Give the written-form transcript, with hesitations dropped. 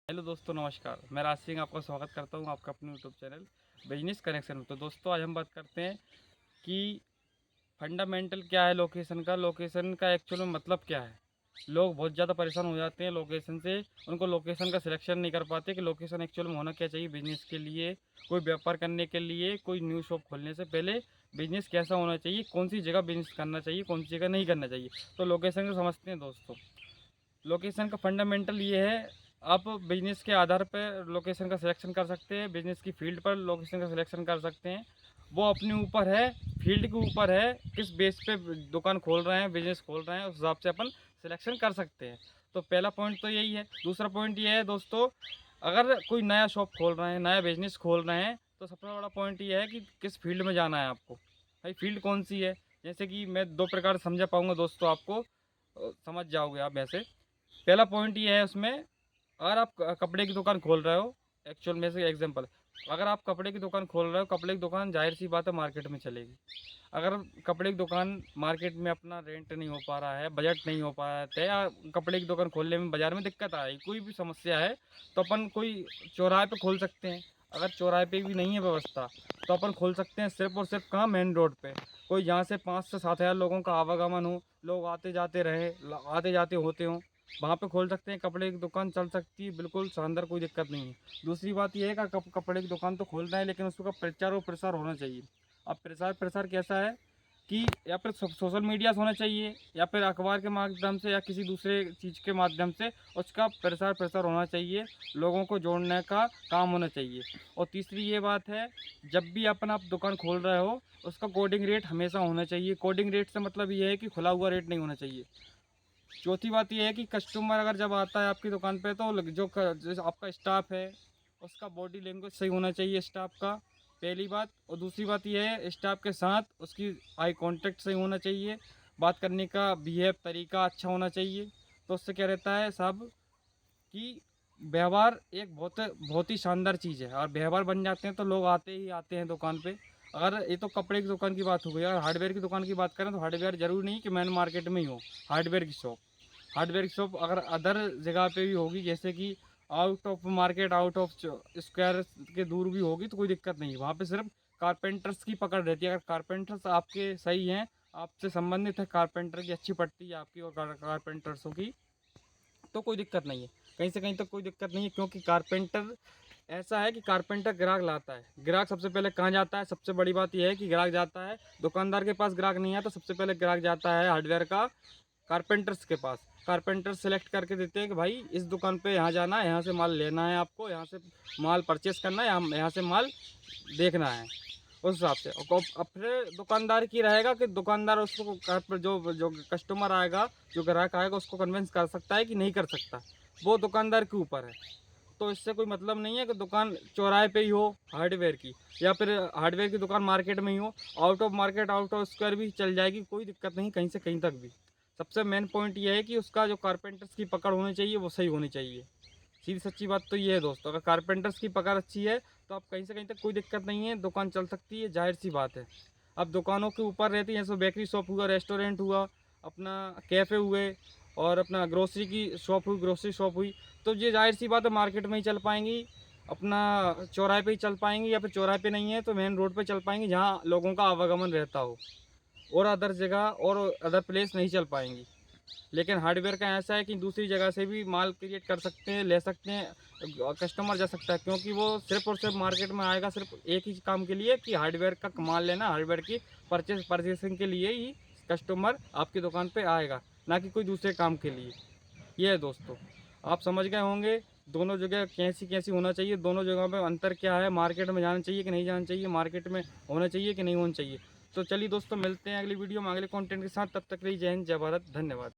Hello दोस्तों, नमस्कार। मैं राज सिंह आपका स्वागत करता हूं आपका अपने यूट्यूब चैनल बिजनेस कनेक्शन में। तो दोस्तों, आज हम बात करते हैं कि फंडामेंटल क्या है लोकेशन का। लोकेशन का एक्चुअल में मतलब क्या है। लोग बहुत ज़्यादा परेशान हो जाते हैं लोकेशन से। उनको लोकेशन का सिलेक्शन नहीं कर पाते कि लोकेशन एक्चुअल में होना क्या चाहिए बिजनेस के लिए, कोई व्यापार करने के लिए, कोई न्यू शॉप खोलने से पहले बिजनेस कैसा होना चाहिए, कौन सी जगह बिजनेस करना चाहिए, कौन सी जगह नहीं करना चाहिए। तो लोकेशन को समझते हैं दोस्तों। लोकेशन का फंडामेंटल ये है, आप बिजनेस के आधार पर लोकेशन का सिलेक्शन कर सकते हैं, बिजनेस की फील्ड पर लोकेशन का सिलेक्शन कर सकते हैं। वो अपने ऊपर है, फील्ड के ऊपर है, किस बेस पे दुकान खोल रहे हैं, बिजनेस खोल रहे हैं, उस हिसाब से अपन सिलेक्शन कर सकते हैं। तो पहला पॉइंट तो यही है। दूसरा पॉइंट ये है दोस्तों, अगर कोई नया शॉप खोल रहे हैं, नया बिजनेस खोल रहे हैं, तो सबसे बड़ा पॉइंट ये है कि किस फील्ड में जाना है आपको। भाई फील्ड कौन सी है, जैसे कि मैं दो प्रकार समझा पाऊँगा दोस्तों, आपको समझ जाओगे आप वैसे। पहला पॉइंट ये है उसमें, अगर आप कपड़े की दुकान खोल रहे हो, एक्चुअल में से एग्जांपल, अगर आप कपड़े की दुकान खोल रहे हो, कपड़े की दुकान जाहिर सी बात है मार्केट में चलेगी। अगर कपड़े की दुकान मार्केट में अपना रेंट नहीं हो पा रहा है, बजट नहीं हो पा रहा है, या कपड़े की दुकान खोलने में बाज़ार में दिक्कत आ रही, कोई भी समस्या है, तो अपन कोई चौराहे पे खोल सकते हैं। अगर चौराहे पे भी नहीं है व्यवस्था, तो अपन खोल सकते हैं सिर्फ और सिर्फ कहाँ, मेन रोड पे। कोई जहाँ से 5 से 7 हज़ार लोगों का आवागमन हो, लोग आते जाते रहे, आते जाते होते हों, वहाँ पे खोल सकते हैं। कपड़े की दुकान चल सकती है, बिल्कुल शानदार, कोई दिक्कत नहीं है। दूसरी बात ये है कि कपड़े की दुकान तो खोलना है, लेकिन उसका प्रचार और प्रसार होना चाहिए। अब प्रचार प्रसार कैसा है कि या फिर सोशल मीडिया से होना चाहिए, या फिर अखबार के माध्यम से, या किसी दूसरे चीज़ के माध्यम से उसका प्रसार प्रसार होना चाहिए। लोगों को जोड़ने का काम होना चाहिए। और तीसरी ये बात है, जब भी अपन आप दुकान खोल रहे हो, उसका कोडिंग रेट हमेशा होना चाहिए। कोडिंग रेट से मतलब ये है कि खुला हुआ रेट नहीं होना चाहिए। चौथी बात ये है कि कस्टमर अगर जब आता है आपकी दुकान पे, तो जो आपका स्टाफ है, उसका बॉडी लैंग्वेज सही होना चाहिए स्टाफ का, पहली बात। और दूसरी बात ये है, स्टाफ के साथ उसकी आई कांटेक्ट सही होना चाहिए, बात करने का बिहेव तरीका अच्छा होना चाहिए। तो उससे क्या रहता है साहब कि व्यवहार एक बहुत बहुत ही शानदार चीज़ है, और व्यवहार बन जाते हैं तो लोग आते ही आते हैं दुकान पे। अगर ये तो कपड़े की दुकान की बात हो गई, अगर हार्डवेयर की दुकान की बात करें, तो हार्डवेयर ज़रूरी नहीं कि मेन मार्केट में ही हो हार्डवेयर की शॉप। हार्डवेयर की शॉप अगर अदर जगह पे भी होगी, जैसे कि out of market, out of square के दूर भी होगी, तो कोई दिक्कत नहीं है। वहाँ पे सिर्फ कारपेंटर्स की पकड़ रहती है। अगर कारपेंटर्स आपके सही हैं, आपसे संबंधित है, कारपेंटर की अच्छी पड़ती है आपकी और कारपेंटर्सों की, तो कोई दिक्कत नहीं है। कहीं से कहीं तक कोई दिक्कत नहीं है, क्योंकि कारपेंटर ऐसा है कि कारपेंटर ग्राहक लाता है। ग्राहक सबसे पहले कहाँ जाता है, सबसे बड़ी बात यह है कि ग्राहक जाता है दुकानदार के पास, ग्राहक नहीं आता। सबसे पहले ग्राहक जाता है हार्डवेयर का कारपेंटर्स के पास। कारपेंटर सेलेक्ट करके देते हैं कि भाई इस दुकान पे यहाँ जाना है, यहाँ से माल लेना है, आपको यहाँ से माल परचेस करना है, यहाँ से माल देखना है, उस हिसाब से। और अब फिर दुकानदार की रहेगा कि दुकानदार उसको जो जो कस्टमर आएगा, जो ग्राहक आएगा, उसको कन्विंस कर सकता है कि नहीं कर सकता, वो दुकानदार के ऊपर है। तो इससे कोई मतलब नहीं है कि दुकान चौराहे पे ही हो हार्डवेयर की, या फिर हार्डवेयर की दुकान मार्केट में ही हो। Out of market, out of square भी चल जाएगी, कोई दिक्कत नहीं, कहीं से कहीं तक भी। सबसे मेन पॉइंट ये है कि उसका जो कारपेंटर्स की पकड़ होनी चाहिए, वो सही होनी चाहिए। सीधी सच्ची बात तो ये है दोस्तों, अगर कारपेंटर्स की पकड़ अच्छी है, तो आप कहीं से कहीं तक कोई दिक्कत नहीं है, दुकान चल सकती है, जाहिर सी बात है। अब दुकानों के ऊपर रहती है, जैसे बेकरी शॉप हुआ, रेस्टोरेंट हुआ, अपना कैफ़े हुए, और अपना ग्रोसरी की शॉप हुई, ग्रोसरी शॉप हुई, तो ये जाहिर सी बात है मार्केट में ही चल पाएंगी, अपना चौराहे पे ही चल पाएंगी, या फिर चौराहे पे नहीं है तो मेन रोड पे चल पाएंगी, जहाँ लोगों का आवागमन रहता हो। और अदर जगह और अदर प्लेस नहीं चल पाएंगी। लेकिन हार्डवेयर का ऐसा है कि दूसरी जगह से भी माल क्रिएट कर सकते हैं, ले सकते हैं, कस्टमर जा सकता है, क्योंकि वो सिर्फ और सिर्फ मार्केट में आएगा सिर्फ एक ही काम के लिए कि हार्डवेयर का माल लेना, हार्डवेयर की परचेसिंग के लिए ही कस्टमर आपकी दुकान पे आएगा, ना कि कोई दूसरे काम के लिए। ये है दोस्तों, आप समझ गए होंगे दोनों जगह कैसी कैसी होना चाहिए, दोनों जगह पे अंतर क्या है, मार्केट में जाना चाहिए कि नहीं जाना चाहिए, मार्केट में होना चाहिए कि नहीं होना चाहिए। तो चलिए दोस्तों, मिलते हैं अगली वीडियो में अगले कंटेंट के साथ। तब तक के लिए जय हिंद, जय भारत, धन्यवाद।